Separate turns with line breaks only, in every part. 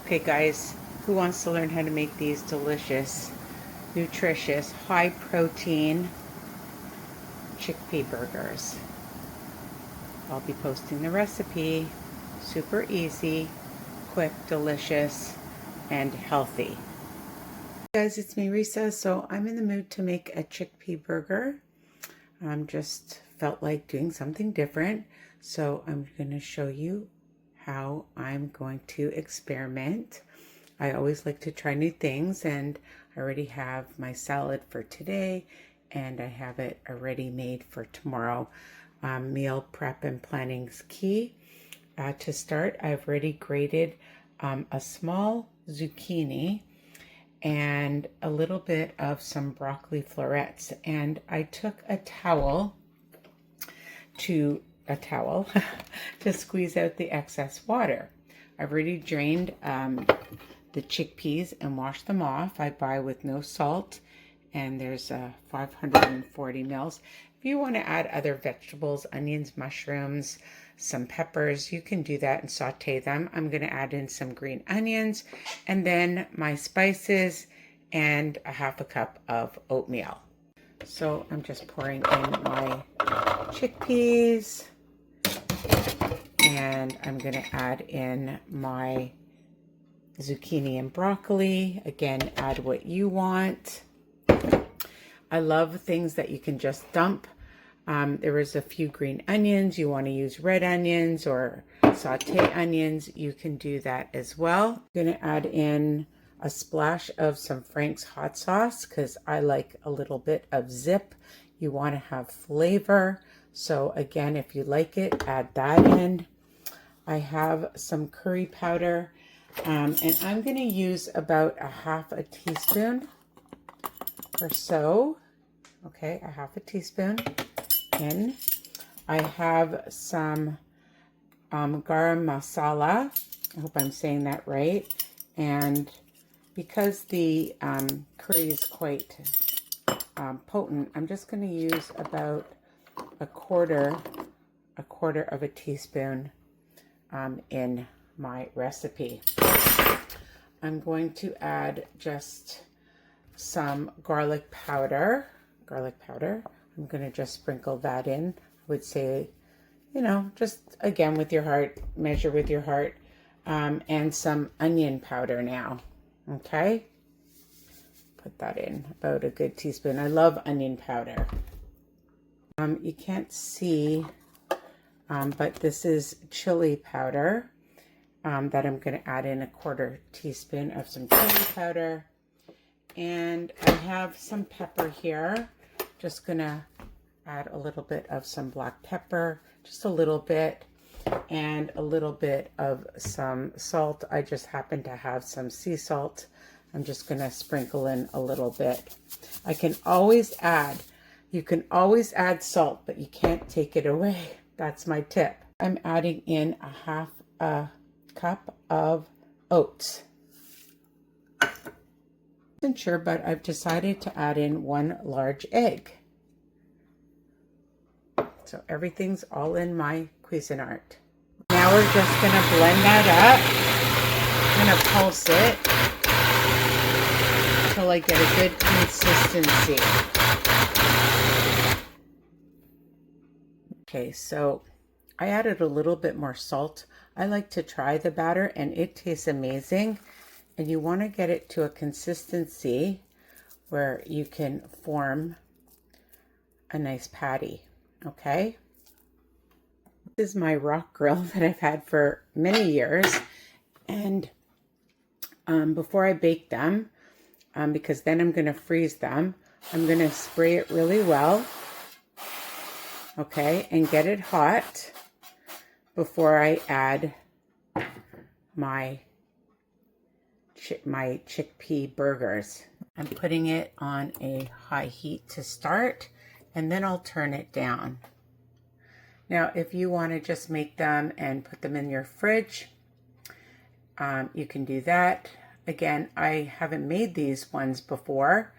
Okay guys, who wants to learn how to make these delicious, nutritious, high protein chickpea burgers? I'll be posting the recipe. Super easy, quick, delicious, and healthy. Hey guys, it's me, Risa. So I'm in the mood to make a chickpea burger. Just felt like doing something different. So I'm going to show you how I'm going to experiment. I always like to try new things, and I already have my salad for today, and I have it already made for tomorrow. Meal prep and planning is key. To start, I've already grated a small zucchini and a little bit of some broccoli florets, and I took a towel to squeeze out the excess water. I've already drained the chickpeas and washed them off. I buy with no salt, and there's 540 mils. If you want to add other vegetables, onions, mushrooms, some peppers, you can do that and saute them. I'm going to add in some green onions and then my spices and a half a cup of oatmeal. So I'm just pouring in my chickpeas, and I'm going to add in my zucchini and broccoli. Again, add what you want. I love things that you can just dump. There is a few green onions. You want to use red onions or saute onions, you can do that as well. I'm going to add in a splash of some Frank's hot sauce because I like a little bit of zip. You want to have flavor. So again, if you like it, add that in. I have some curry powder, and I'm going to use about a half a teaspoon or so. Okay, a half a teaspoon in. I have some garam masala. I hope I'm saying that right. And because the curry is quite potent, I'm just going to use about a quarter of a teaspoon in my recipe. I'm going to add just some garlic powder. I'm going to just sprinkle that in. I would say, you know, just again with your heart, measure with your heart, and some onion powder now. Okay, put that in, about a good teaspoon. I love onion powder. You can't see, but this is chili powder that I'm going to add in a quarter teaspoon of some chili powder. And I have some pepper here. Just going to add a little bit of some black pepper, just a little bit, and a little bit of some salt. I just happen to have some sea salt. I'm just going to sprinkle in a little bit. You can always add salt, but you can't take it away. That's my tip. I'm adding in a half a cup of oats. Isn't sure, but I've decided to add in 1 large egg. So everything's all in my Cuisinart. Now we're just going to blend that up. I'm going to pulse it until I get a good consistency. Okay, so I added a little bit more salt. I like to try the batter, and it tastes amazing. And you want to get it to a consistency where you can form a nice patty. Okay, this is my rock grill that I've had for many years, and before I bake them, because then I'm going to freeze them, I'm going to spray it really well, okay, and get it hot before I add my chickpea burgers. I'm putting it on a high heat to start, and then I'll turn it down. Now, if you want to just make them and put them in your fridge, you can do that. Again, I haven't made these ones before,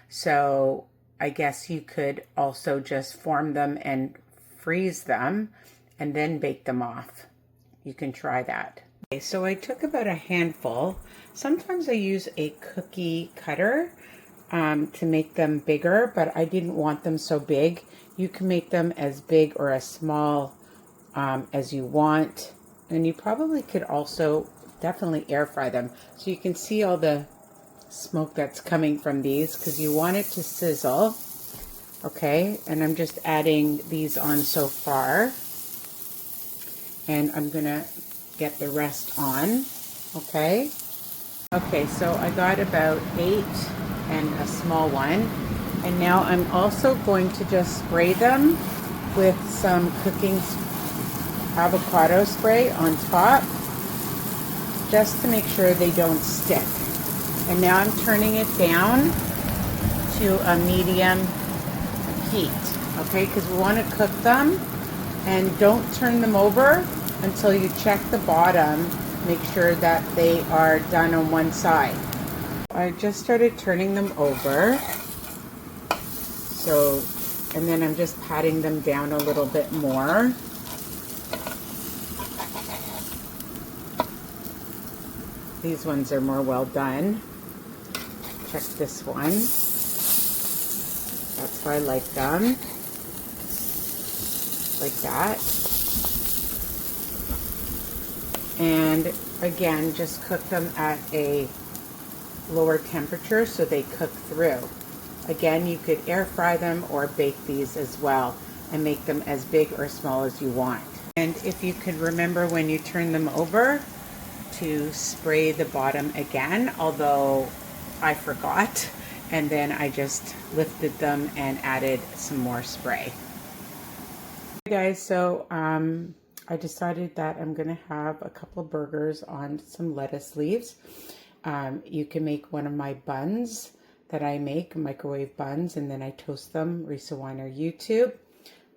so I guess you could also just form them and freeze them and then bake them off. You can try that. Okay, so I took about a handful. Sometimes I use a cookie cutter to make them bigger, but I didn't want them so big. You can make them as big or as small as you want. And you probably could also definitely air fry them. So you can see all the smoke that's coming from these because you want it to sizzle. Okay, and I'm just adding these on so far. And I'm gonna get the rest on, okay? Okay, so I got about 8 and a small one. And now I'm also going to just spray them with some cooking avocado spray on top, just to make sure they don't stick. And now I'm turning it down to a medium heat, okay? Because we want to cook them, and don't turn them over until you check the bottom. Make sure that they are done on one side. I just started turning them over. So, and then I'm just patting them down a little bit more. These ones are more well done. Check this one. That's how I like them. Like that. And again, just cook them at a lower temperature so they cook through. Again, you could air fry them or bake these as well and make them as big or small as you want. And if you could remember when you turn them over to spray the bottom again, although I forgot, and then I just lifted them and added some more spray. Hey guys, so I decided that I'm gonna have a couple of burgers on some lettuce leaves. You can make one of my buns that I make, microwave buns, and then I toast them, Risa Weiner YouTube,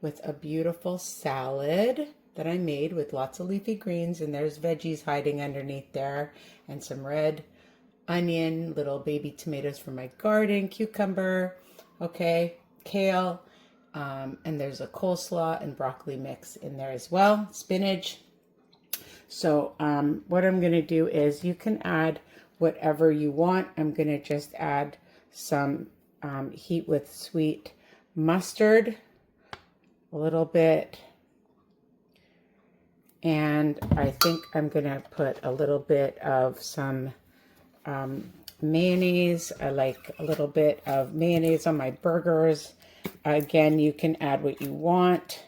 with a beautiful salad that I made with lots of leafy greens, and there's veggies hiding underneath there, and some red onion, little baby tomatoes from my garden, cucumber, okay, kale, and there's a coleslaw and broccoli mix in there as well, spinach. So what I'm going to do is you can add whatever you want. I'm going to just add some heat with sweet mustard, a little bit, and I think I'm going to put a little bit of some mayonnaise. I like a little bit of mayonnaise on my burgers. Again, you can add what you want.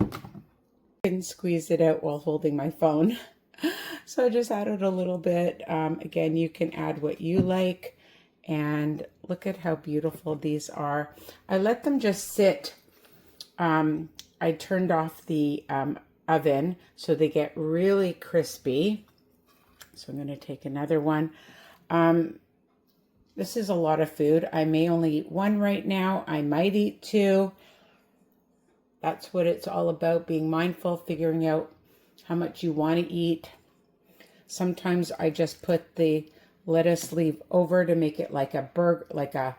I can squeeze it out while holding my phone. So I just added a little bit. Again, you can add what you like. And look at how beautiful these are. I let them just sit. I turned off the oven so they get really crispy. So I'm going to take another one. This is a lot of food. I may only eat one right now. I might eat 2. That's what it's all about, being mindful, figuring out how much you want to eat. Sometimes I just put the lettuce leaf over to make it like a burger, like a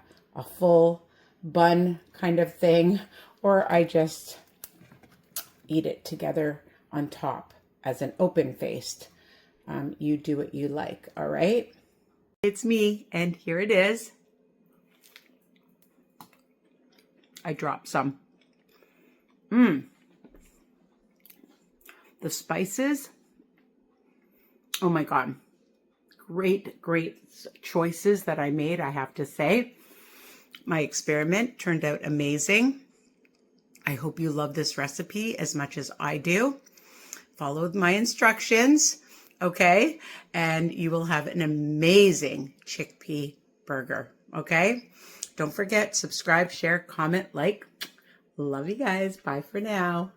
full bun kind of thing, or I just eat it together on top as an open-faced. You do what you like, all right? It's me, and here it is. I dropped some. The spices, oh my God. Great, great choices that I made, I have to say. My experiment turned out amazing. I hope you love this recipe as much as I do. Follow my instructions, okay? And you will have an amazing chickpea burger, okay? Don't forget, subscribe, share, comment, like. Love you guys. Bye for now.